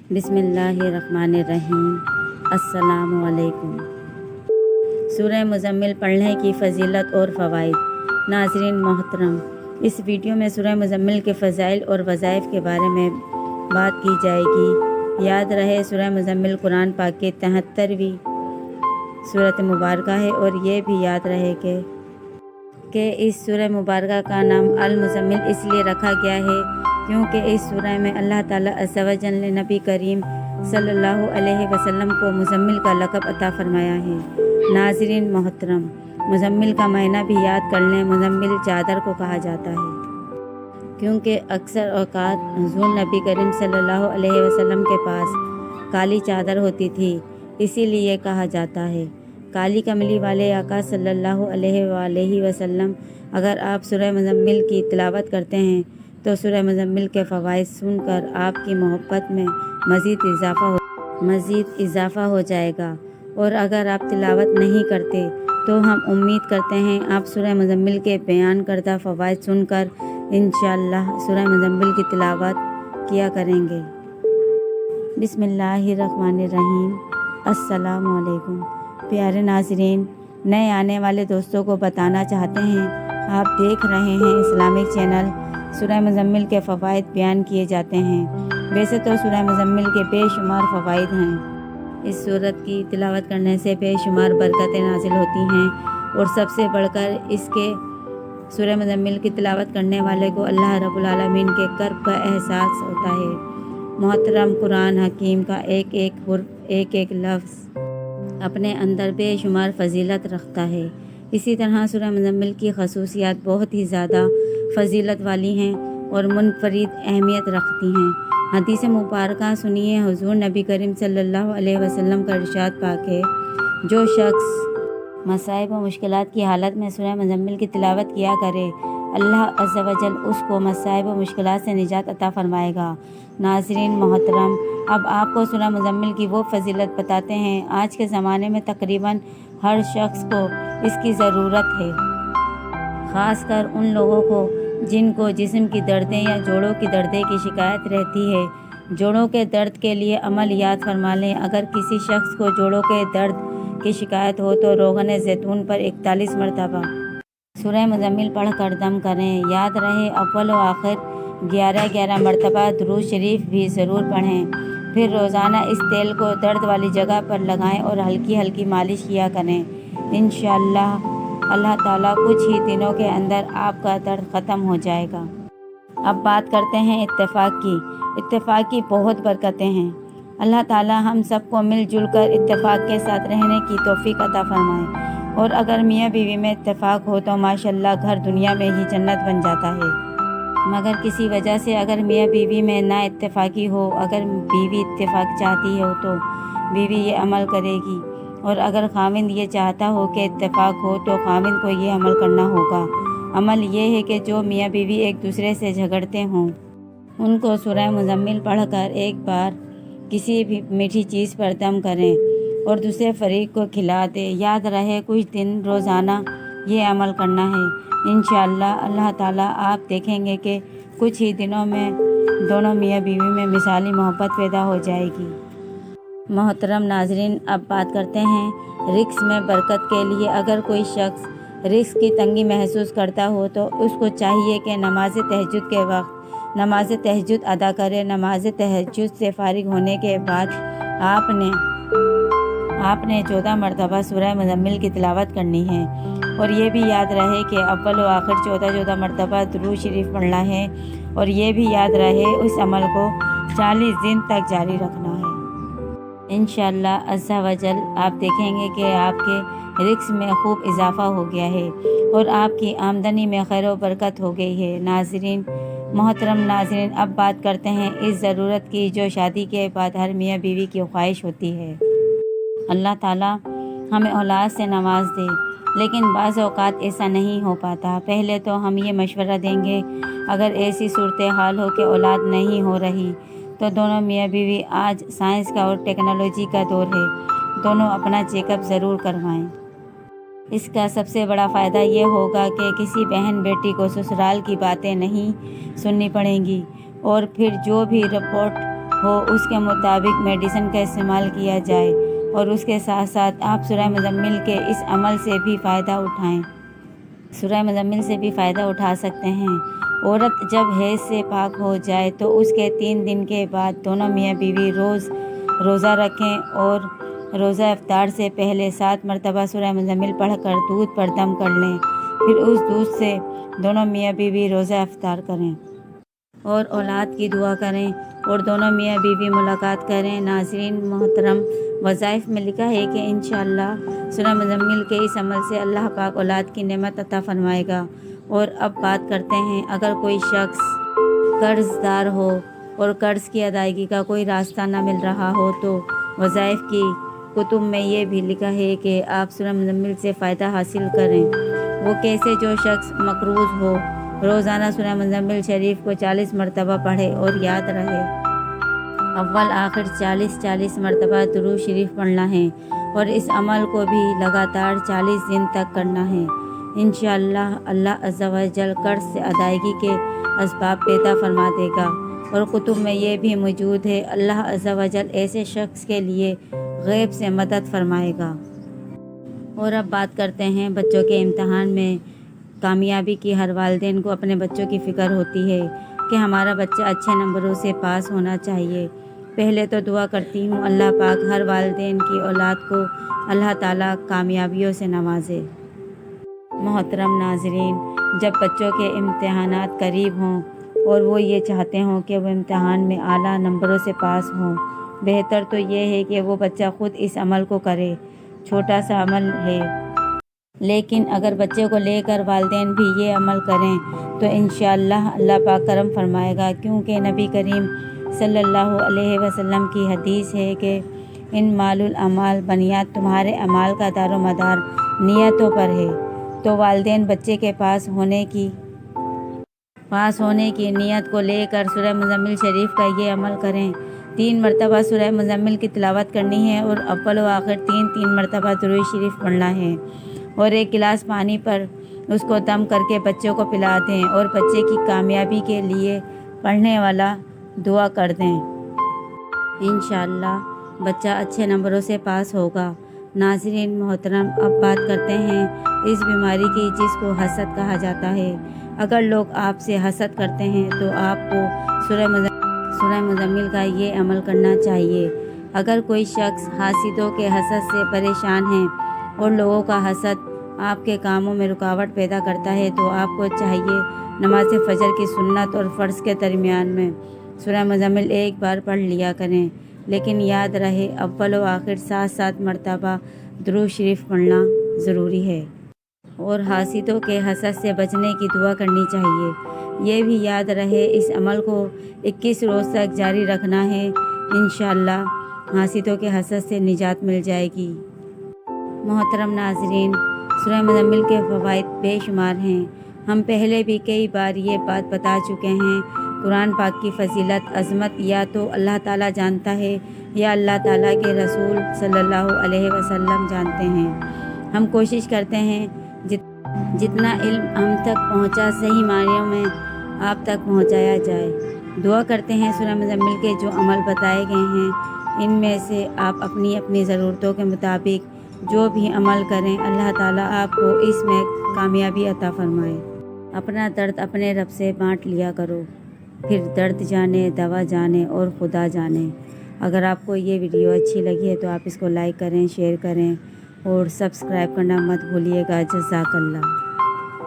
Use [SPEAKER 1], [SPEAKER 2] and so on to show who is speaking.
[SPEAKER 1] बिस्मिल्लाहिर्रहमानिर्रहीम। अस्सलामु अलैकुम। सूरह मुज़म्मिल पढ़ने की फ़जीलत और फ़वाइद। नाज़रीन मोहतरम, इस वीडियो में सूरह मुज़म्मिल के फ़ज़ाइल और वज़ाइफ के बारे में बात की जाएगी। याद रहे, सूरह मुज़म्मिल कुरान पाक की 73वीं सूरत मुबारक है और ये भी याद रहे कि इस सूरह मुबारक का नाम अल मुज़म्मिल इसलिए रखा गया है क्योंकि इस सूरह में अल्लाह ताला अज़्ज़ व जल ने नबी करीम सल्लल्लाहु अलैहि वसल्लम को मुज़म्मिल का लक़ब अता फ़रमाया है। नाज़रीन मोहतरम, मुज़म्मिल का मायना भी याद कर लें। मुज़म्मिल चादर को कहा जाता है क्योंकि अक्सर औक़ात हुज़ूर नबी करीम सल्लल्लाहु अलैहि वसल्लम के पास काली चादर होती थी, इसीलिए कहा जाता है। काली कमली वाले आका सल्लल्लाहु अलैहि वसल्लम, अगर आप सूरह मुज़म्मिल की तिलावत करते हैं तो सूरह मुज़म्मिल के फ़वाइद सुनकर आपकी मोहब्बत में मज़ीद इज़ाफ़ा हो जाएगा। और अगर आप तिलावत नहीं करते तो हम उम्मीद करते हैं आप सूरह मुज़म्मिल के बयान करदा फ़वाइद सुनकर इंशाअल्लाह सूरह मुज़म्मिल की तिलावत किया करेंगे। बिस्मिल्लाहिर्रहमानिर्रहीम। अस्सलामु अलैकुम। प्यारे नाज़रीन, नए आने वाले दोस्तों को बताना चाहते हैं, आप देख रहे हैं इस्लामिक चैनल। सूरह मुज़म्मिल के फ़वाइद बयान किए जाते हैं। वैसे तो सूरह मुज़म्मिल के बेशुमार फ़वाइद हैं। इस सूरत की तिलावत करने से बेशुमार बरकतें नाज़िल होती हैं और सबसे बढ़कर इसके सूरह मुज़म्मिल की तिलावत करने वाले को अल्लाह रब्बुल आलमीन के कर्ब का एहसास होता है। मोहतरम, कुरान हकीम का एक एक हुर्फ, एक एक लफ्ज़ अपने अंदर बेशुमार फ़जीलत रखता है। इसी तरह सूरह मुज़म्मिल की खसूसियात बहुत ही ज़्यादा फ़जीलत वाली हैं और मुनफरिद अहमियत रखती हैं। हदीस मुबारक सुनिए, हुज़ूर नबी करीम सल्लल्लाहु अलैहि वसल्लम का इरशाद पाक है, जो शख्स मसाइब व मुश्किलात की हालत में सूरह मुज़म्मिल की तिलावत किया करे, अल्लाह अज़्ज़ व जल उसको मसाइब व मुश्किलात से निजात अता फ़रमाएगा। नाज़रीन मोहतरम, अब आपको सूरह मुज़म्मिल की वो फ़जीलत बताते हैं। आज के ज़माने में तकरीबन हर शख्स को इसकी ज़रूरत है, ख़ासकर उन लोगों को जिनको जिस्म की दर्दें या जोड़ों की दर्दें की शिकायत रहती है। जोड़ों के दर्द के लिए अमल याद फरमा लें। अगर किसी शख्स को जोड़ों के दर्द की शिकायत हो तो रोग़न ज़ैतून पर 41 मरतबा सूरह मुज़म्मिल पढ़ कर दम करें। याद रहे, अव्वल व आखिर 11-11 मरतबा दुरूद शरीफ भी ज़रूर पढ़ें। फिर रोज़ाना इस तेल को दर्द वाली जगह पर लगाएं और हल्की हल्की मालिश किया करें। इंशाअल्लाह अल्लाह ताला कुछ ही दिनों के अंदर आपका दर्द ख़त्म हो जाएगा। अब बात करते हैं इत्तेफाक की बहुत बरकतें हैं। अल्लाह ताला हम सबको मिलजुल कर इत्तेफाक के साथ रहने की तौफीक अता फ़रमाए। और अगर मियाँ बीवी में इत्तेफाक हो तो माशाअल्लाह घर दुनिया में ही जन्नत बन जाता है। मगर किसी वजह से अगर मियाँ बीवी में ना इत्तेफाकी हो, अगर बीवी इत्तेफाक चाहती हो तो बीवी ये अमल करेगी, और अगर खाविंद ये चाहता हो कि इत्तेफाक हो तो खाविंद को ये अमल करना होगा। अमल ये है कि जो मियाँ बीवी एक दूसरे से झगड़ते हों, उनको सूरह मुज़म्मिल पढ़कर एक बार किसी भी मीठी चीज़ पर दम करें और दूसरे फरीक को खिला दें। याद रहे, कुछ दिन रोज़ाना ये अमल करना है। इंशाअल्लाह अल्लाह ताला आप देखेंगे कि कुछ ही दिनों में दोनों मियाँ बीवी में मिसाली मोहब्बत पैदा हो जाएगी। मोहतरम नाज़रीन, अब बात करते हैं रिज़्क़ में बरकत के लिए। अगर कोई शख्स रिज़्क़ की तंगी महसूस करता हो तो उसको चाहिए कि नमाज तहज्जुद के वक्त नमाज तहज्जुद अदा करे। नमाज तहज्जुद से फारिग होने के बाद आपने 14 मरतबा सूरह मुज़म्मिल की तिलावत करनी है। और ये भी याद रहे कि अव्वल व आखिर 14 मरतबा दुरूद शरीफ पढ़ना है। और ये भी याद रहे, उस अमल को 40 दिन तक जारी रखना है। इंशाअल्लाह अज़्ज़ व जल आप देखेंगे कि आपके रिज़्क़ में खूब इजाफ़ा हो गया है और आपकी आमदनी में खैर व बरकत हो गई है। नाज़रीन मोहतरम नाज़रीन, अब बात करते हैं इस ज़रूरत की जो शादी के बाद हर मियाँ बीवी की ख्वाहिश होती है। अल्लाह ताला हमें औलाद से नवाज दे, लेकिन बाज़ औक़ात ऐसा नहीं हो पाता। पहले तो हम ये मशवरा देंगे, अगर ऐसी सूरत हाल हो कि औलाद नहीं हो रही तो दोनों मियाँ बीवी, आज साइंस का और टेक्नोलॉजी का दौर है, दोनों अपना चेकअप ज़रूर करवाएं। इसका सबसे बड़ा फ़ायदा ये होगा कि किसी बहन बेटी को ससुराल की बातें नहीं सुननी पड़ेंगी और फिर जो भी रिपोर्ट ہو اس کے مطابق میڈیسن کا استعمال کیا جائے، اور اس کے ساتھ ساتھ آپ سورہ مزمل کے اس عمل سے بھی فائدہ اٹھائیں۔ سورہ مزمل سے بھی فائدہ اٹھا سکتے ہیں۔ عورت جب حیض سے پاک ہو جائے تو اس کے 3 دن کے بعد دونوں میاں بیوی روزہ رکھیں اور روزہ افطار سے پہلے 7 مرتبہ سورہ مزمل پڑھ کر دودھ پر دم کر لیں، پھر اس دودھ سے دونوں میاں بیوی روزہ افطار کریں اور اولاد کی دعا کریں اور دونوں میاں بیوی ملاقات کریں۔ ناظرین محترم، وظائف میں لکھا ہے کہ انشاءاللہ سورہ مزمل کے اس عمل سے اللہ پاک اولاد کی نعمت عطا فرمائے گا۔ اور اب بات کرتے ہیں، اگر کوئی شخص قرض دار ہو اور قرض کی ادائیگی کا کوئی راستہ نہ مل رہا ہو تو وظائف کی کتب میں یہ بھی لکھا ہے کہ آپ سورہ مزمل سے فائدہ حاصل کریں۔ وہ کیسے؟ جو شخص مقروض ہو روزانہ سورہ مزمل شریف کو 40 مرتبہ پڑھے اور یاد رہے اول آخر 40 مرتبہ درود شریف پڑھنا ہے، اور اس عمل کو بھی لگاتار 40 دن تک کرنا ہے۔ انشاءاللہ اللہ عز و جل قرض سے ادائیگی کے اسباب پیدا فرما دے گا، اور کتب میں یہ بھی موجود ہے اللہ عز و جل ایسے شخص کے لیے غیب سے مدد فرمائے گا۔ اور اب بات کرتے ہیں بچوں کے امتحان میں کامیابی کی۔ ہر والدین کو اپنے بچوں کی فکر ہوتی ہے کہ ہمارا بچہ اچھے نمبروں سے پاس ہونا چاہیے۔ پہلے تو دعا کرتی ہوں اللہ پاک ہر والدین کی اولاد کو اللہ تعالیٰ کامیابیوں سے نوازے۔ محترم ناظرین، جب بچوں کے امتحانات قریب ہوں اور وہ یہ چاہتے ہوں کہ وہ امتحان میں اعلیٰ نمبروں سے پاس ہوں، بہتر تو یہ ہے کہ وہ بچہ خود اس عمل کو کرے۔ چھوٹا سا عمل ہے، لیکن اگر بچے کو لے کر والدین بھی یہ عمل کریں تو انشاءاللہ اللہ پاک کرم فرمائے گا، کیونکہ نبی کریم صلی اللہ علیہ وسلم کی حدیث ہے کہ انمال الاعمال بنیاد، تمہارے اعمال کا دار و مدار نیتوں پر ہے۔ تو والدین بچے کے پاس ہونے کی نیت کو لے کر سورہ مزمل شریف کا یہ عمل کریں۔ 3 مرتبہ سورہ مزمل کی تلاوت کرنی ہے اور اول و آخر 3 مرتبہ درود شریف پڑھنا ہے، اور 1 گلاس پانی پر اس کو دم کر کے بچوں کو پلا دیں اور بچے کی کامیابی کے لیے پڑھنے والا دعا کر دیں۔ انشاءاللہ بچہ اچھے نمبروں سے پاس ہوگا۔ ناظرین محترم، اب بات کرتے ہیں اس بیماری کی جس کو حسد کہا جاتا ہے۔ اگر لوگ آپ سے حسد کرتے ہیں تو آپ کو سورہ مزمل کا یہ عمل کرنا چاہیے۔ اگر کوئی شخص حاسدوں کے حسد سے پریشان ہے اور لوگوں کا حسد آپ کے کاموں میں رکاوٹ پیدا کرتا ہے تو آپ کو چاہیے نماز فجر کی سنت اور فرض کے درمیان میں سورہ مزمل 1 بار پڑھ لیا کریں، لیکن یاد رہے اول و آخر 7 مرتبہ درود شریف پڑھنا ضروری ہے، اور حاسدوں کے حسد سے بچنے کی دعا کرنی چاہیے۔ یہ بھی یاد رہے اس عمل کو 21 روز تک جاری رکھنا ہے، انشاءاللہ حاسدوں کے حسد سے نجات مل جائے گی۔ محترم ناظرین، سورہ مزمل کے فوائد بے شمار ہیں، ہم پہلے بھی کئی بار یہ بات بتا چکے ہیں۔ قرآن پاک کی فضیلت، عظمت یا تو اللہ تعالیٰ جانتا ہے یا اللہ تعالیٰ کے رسول صلی اللہ علیہ وسلم جانتے ہیں۔ ہم کوشش کرتے ہیں جتنا علم ہم تک پہنچا صحیح معنیوں میں آپ تک پہنچایا جائے۔ دعا کرتے ہیں سورہ مزمل کے جو عمل بتائے گئے ہیں ان میں سے آپ اپنی ضرورتوں کے مطابق جو بھی عمل کریں، اللہ تعالیٰ آپ کو اس میں کامیابی عطا فرمائے۔ اپنا درد اپنے رب سے بانٹ لیا کرو، پھر درد جانے، دوا جانے اور خدا جانے۔ اگر آپ کو یہ ویڈیو اچھی لگی ہے تو آپ اس کو لائک کریں، شیئر کریں اور سبسکرائب کرنا مت بھولیے گا۔ جزاک اللہ۔